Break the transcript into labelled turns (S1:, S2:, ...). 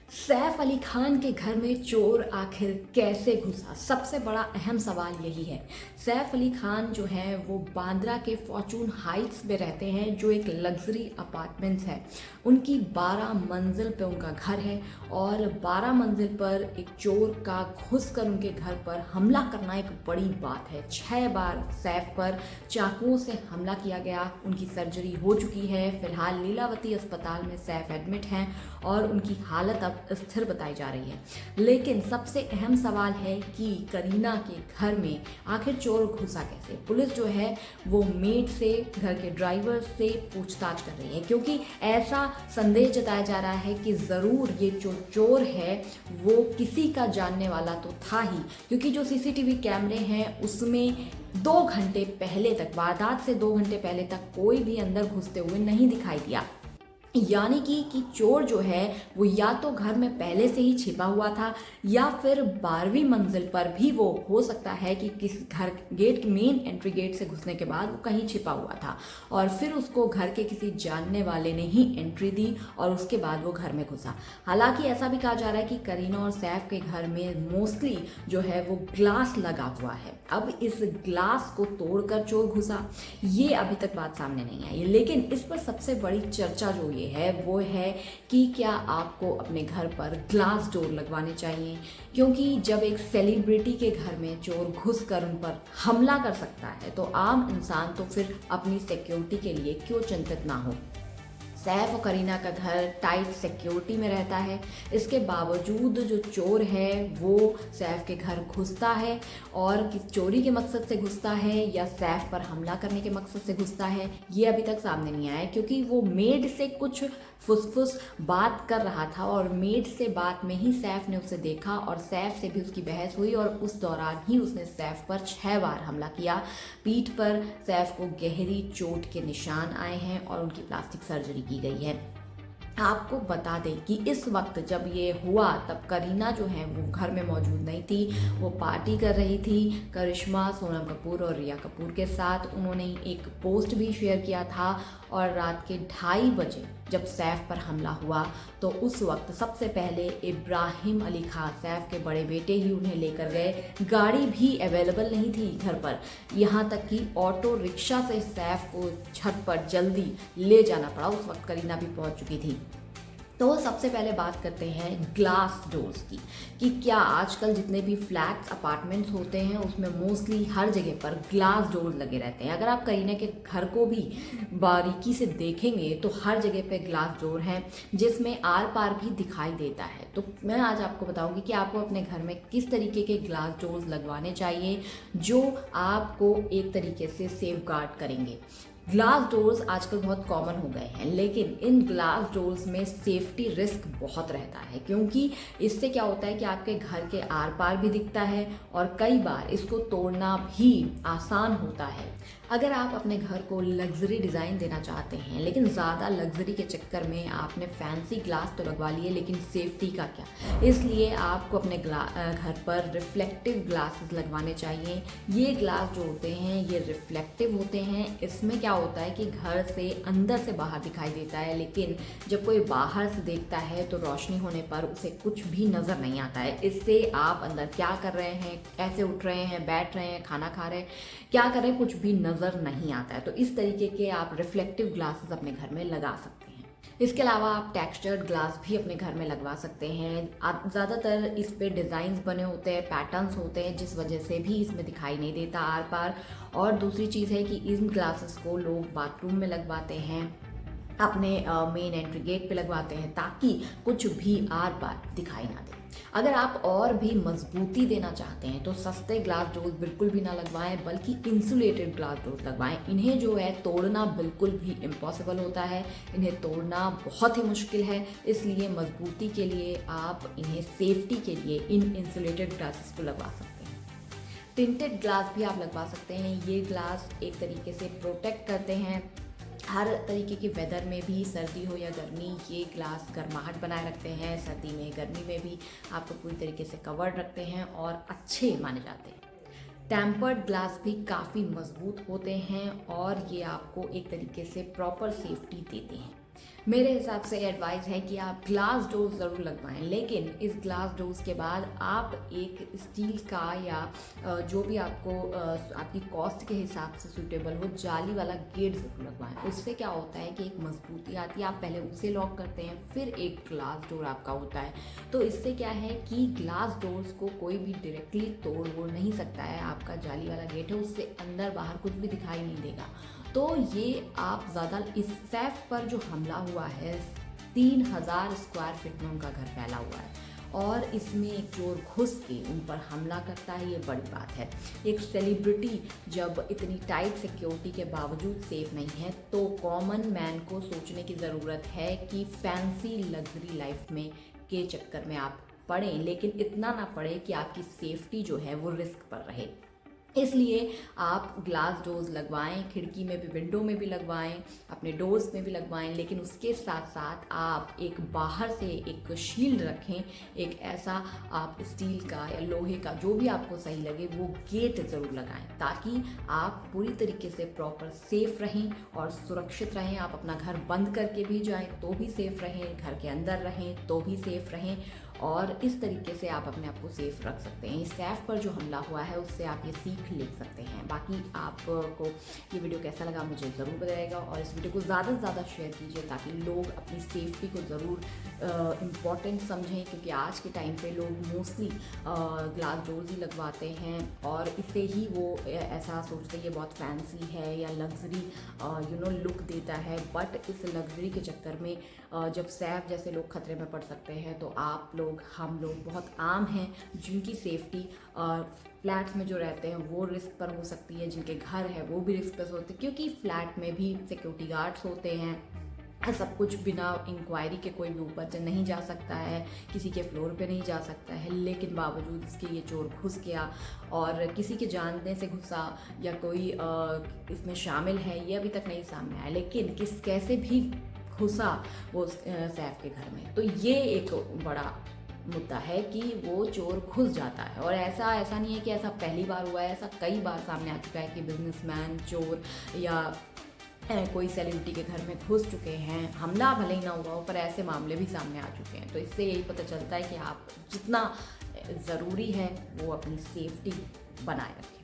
S1: सैफ अली खान के घर में चोर आखिर कैसे घुसा? सबसे बड़ा अहम सवाल यही है। सैफ अली खान जो है वो बांद्रा के फॉर्चून हाइट्स में रहते हैं, जो एक लग्जरी अपार्टमेंट्स है। उनकी 12 मंजिल पे उनका घर है और 12 मंजिल पर एक चोर का घुस कर उनके घर पर हमला करना एक बड़ी बात है। 6 बार सैफ पर चाकुओं से हमला किया गया। उनकी सर्जरी हो चुकी है। फिलहाल लीलावती अस्पताल में सैफ एडमिट हैं और उनकी हालत अब स्थिर बताई जा रही है। लेकिन सबसे अहम सवाल है कि करीना के घर में आखिर चोर घुसा कैसे? पुलिस जो है वो मेड से, घर के ड्राइवर से पूछताछ कर रही है, क्योंकि ऐसा संदेह जताया जा रहा है कि ज़रूर ये जो चोर है वो किसी का जानने वाला तो था ही, क्योंकि जो सीसीटीवी कैमरे हैं उसमें 2 घंटे पहले तक, वारदात से 2 घंटे पहले तक कोई भी अंदर घुसते हुए नहीं दिखाई दिया। यानी कि चोर जो है वो या तो घर में पहले से ही छिपा हुआ था या फिर 12वीं मंजिल पर भी वो हो सकता है कि किस घर गेट, मेन एंट्री गेट से घुसने के बाद वो कहीं छिपा हुआ था और फिर उसको घर के किसी जानने वाले ने ही एंट्री दी और उसके बाद वो घर में घुसा। हालांकि ऐसा भी कहा जा रहा है कि करीना और सैफ के घर में मोस्टली जो है वो ग्लास लगा हुआ है। अब इस ग्लास को तोड़कर चोर घुसा, ये अभी तक बात सामने नहीं आई। लेकिन इस पर सबसे बड़ी चर्चा जो ये है वो है कि क्या आपको अपने घर पर ग्लास डोर लगवाने चाहिए, क्योंकि जब एक सेलिब्रिटी के घर में चोर घुसकर उन पर हमला कर सकता है तो आम इंसान तो फिर अपनी सिक्योरिटी के लिए क्यों चिंतित ना हो। सैफ और करीना का घर टाइट सिक्योरिटी में रहता है, इसके बावजूद जो चोर है वो सैफ के घर घुसता है और किस चोरी के मकसद से घुसता है या सैफ पर हमला करने के मकसद से घुसता है, ये अभी तक सामने नहीं आया। क्योंकि वो मेड से कुछ फुसफुस बात कर रहा था और मेड से बात में ही सैफ ने उसे देखा और सैफ से भी उसकी बहस हुई और उस दौरान ही उसने सैफ पर 6 बार हमला किया। पीठ पर सैफ को गहरी चोट के निशान आए हैं और उनकी प्लास्टिक सर्जरी की गई है। आपको बता दें कि इस वक्त जब ये हुआ तब करीना जो है वो घर में मौजूद नहीं थी, वो पार्टी कर रही थी करिश्मा, सोनम कपूर और रिया कपूर के साथ। उन्होंने एक पोस्ट भी शेयर किया था और रात के 2:30 बजे जब सैफ पर हमला हुआ तो उस वक्त सबसे पहले इब्राहिम अली खान, सैफ के बड़े बेटे, ही उन्हें लेकर गए। गाड़ी भी अवेलेबल नहीं थी घर पर, यहाँ तक कि ऑटो रिक्शा से सैफ को झटपट जल्दी ले जाना पड़ा। उस वक्त करीना भी पहुंच चुकी थी। तो सबसे पहले बात करते हैं ग्लास डोर्स की, कि क्या आजकल जितने भी फ्लैट्स, अपार्टमेंट्स होते हैं उसमें मोस्टली हर जगह पर ग्लास डोर्स लगे रहते हैं। अगर आप करीना के घर को भी बारीकी से देखेंगे तो हर जगह पे ग्लास डोर हैं जिसमें आर पार भी दिखाई देता है। तो मैं आज आपको बताऊंगी कि आपको अपने घर में किस तरीके के ग्लास डोर्स लगवाने चाहिए जो आपको एक तरीके से सेफ गार्ड करेंगे। ग्लास डोर्स आजकल बहुत कॉमन हो गए हैं, लेकिन इन ग्लास डोर्स में सेफ्टी रिस्क बहुत रहता है, क्योंकि इससे क्या होता है कि आपके घर के आर पार भी दिखता है और कई बार इसको तोड़ना भी आसान होता है। अगर आप अपने घर को लग्जरी डिज़ाइन देना चाहते हैं, लेकिन ज़्यादा लग्जरी के चक्कर में आपने फैंसी ग्लास तो लगवा लिए, लेकिन सेफ्टी का क्या? इसलिए आपको अपने घर पर रिफ्लेक्टिव ग्लासेस लगवाने चाहिए। ये ग्लास जो होते हैं ये रिफ्लेक्टिव होते हैं। इसमें क्या होता है कि घर से अंदर से बाहर दिखाई देता है, लेकिन जब कोई बाहर से देखता है तो रोशनी होने पर उसे कुछ भी नज़र नहीं आता है। इससे आप अंदर क्या कर रहे हैं, कैसे उठ रहे हैं, बैठ रहे हैं, खाना खा रहे हैं, क्या कर रहे हैं, कुछ भी नज़र नहीं आता है। तो इस तरीके के आप रिफ्लेक्टिव ग्लासेस अपने घर में लगा सकते हैं। इसके अलावा आप टेक्सचर्ड ग्लास भी अपने घर में लगवा सकते हैं। आप ज़्यादातर इस पे डिज़ाइंस बने होते हैं, पैटर्न्स होते हैं, जिस वजह से भी इसमें दिखाई नहीं देता आर पार। और दूसरी चीज़ है कि इन ग्लासेस को लोग बाथरूम में लगवाते हैं, अपने मेन एंट्री गेट पे लगवाते हैं, ताकि कुछ भी आर पार दिखाई ना दे। अगर आप और भी मजबूती देना चाहते हैं तो सस्ते ग्लास डोर्स बिल्कुल भी ना लगवाएं, बल्कि इंसुलेटेड ग्लास डोर्स लगवाएं। इन्हें जो है तोड़ना बिल्कुल भी इम्पॉसिबल होता है, इन्हें तोड़ना बहुत ही मुश्किल है। इसलिए मजबूती के लिए आप इन्हें सेफ्टी के लिए इन इंसुलेटेड ग्लासेस को लगवा सकते हैं। टिंटेड ग्लास भी आप लगवा सकते हैं। ये ग्लास एक तरीके से प्रोटेक्ट करते हैं हर तरीके के वेदर में भी, सर्दी हो या गर्मी। ये ग्लास गर्माहट बनाए रखते हैं, सर्दी में गर्मी में भी आपको पूरी तरीके से कवर्ड रखते हैं और अच्छे माने जाते हैं। टेम्पर्ड ग्लास भी काफ़ी मजबूत होते हैं और ये आपको एक तरीके से प्रॉपर सेफ्टी देते हैं। मेरे हिसाब से एडवाइस है कि आप ग्लास डोर्स ज़रूर लगवाएं, लेकिन इस ग्लास डोर्स के बाद आप एक स्टील का या जो भी आपको आपकी कॉस्ट के हिसाब से सूटेबल हो, जाली वाला गेट ज़रूर लगवाएं। उससे क्या होता है कि एक मजबूती आती है, आप पहले उसे लॉक करते हैं, फिर एक ग्लास डोर आपका होता है। तो इससे क्या है कि ग्लास डोर्स को कोई भी डायरेक्टली तोड़ वो नहीं सकता है। आपका जाली वाला गेट है, उससे अंदर बाहर कुछ भी दिखाई नहीं देगा। तो ये आप ज़्यादा इस सैफ पर जो हमला हुआ है, 3000 स्क्वायर फीट में उनका घर फैला हुआ है और इसमें एक चोर घुस के उन पर हमला करता है, ये बड़ी बात है। एक सेलिब्रिटी जब इतनी टाइट सिक्योरिटी के बावजूद सेफ नहीं है, तो कॉमन मैन को सोचने की ज़रूरत है कि फैंसी लग्जरी लाइफ में के चक्कर में आप पड़ें, लेकिन इतना ना पड़े कि आपकी सेफ्टी जो है वो रिस्क पर रहे। इसलिए आप ग्लास डोर्स लगवाएं, खिड़की में भी, विंडो में भी लगवाएं, अपने डोर्स में भी लगवाएं, लेकिन उसके साथ साथ आप एक बाहर से एक शील्ड रखें, एक ऐसा आप स्टील का या लोहे का जो भी आपको सही लगे वो गेट ज़रूर लगाएं, ताकि आप पूरी तरीके से प्रॉपर सेफ रहें और सुरक्षित रहें। आप अपना घर बंद करके भी जाएं तो भी सेफ रहें, घर के अंदर रहें तो भी सेफ रहें, और इस तरीके से आप अपने आप को सेफ रख सकते हैं। इस सैफ पर जो हमला हुआ है उससे आप ये सीख ले सकते हैं। बाकी आपको ये वीडियो कैसा लगा मुझे ज़रूर बताइएगा, और इस वीडियो को ज़्यादा से ज़्यादा शेयर कीजिए ताकि लोग अपनी सेफ्टी को ज़रूर इम्पॉर्टेंट समझें, क्योंकि आज के टाइम पे लोग मोस्टली ग्लास डोर्स ही लगवाते हैं और इसे ही वो ऐसा सोचते हैं ये बहुत फैंसी है या लग्जरी लुक देता है। बट इस लग्जरी के चक्कर में जब सैफ जैसे लोग खतरे में पड़ सकते हैं, तो आप लोग, हम लोग बहुत आम हैं जिनकी सेफ्टी फ्लैट्स में जो रहते हैं वो रिस्क पर हो सकती है, जिनके घर है वो भी रिस्क पर होते हैं, क्योंकि फ्लैट में भी सिक्योरिटी गार्ड्स होते हैं। सब कुछ बिना इंक्वायरी के कोई भी ऊपर से नहीं जा सकता है, किसी के फ्लोर पे नहीं जा सकता है, लेकिन बावजूद इसके ये चोर घुस गया और किसी के जानने से घुसा या कोई इसमें शामिल है ये अभी तक नहीं सामने आया, लेकिन कैसे भी घुसा वो सैफ के घर में। तो ये एक बड़ा मुद्दा है कि वो चोर घुस जाता है, और ऐसा नहीं है कि ऐसा पहली बार हुआ है, ऐसा कई बार सामने आ चुका है कि बिजनेसमैन चोर या कोई सेलिब्रिटी के घर में घुस चुके हैं। हमला भले ही ना हुआ हो, पर ऐसे मामले भी सामने आ चुके हैं। तो इससे यही पता चलता है कि आप जितना ज़रूरी है वो अपनी सेफ्टी बनाए रखें।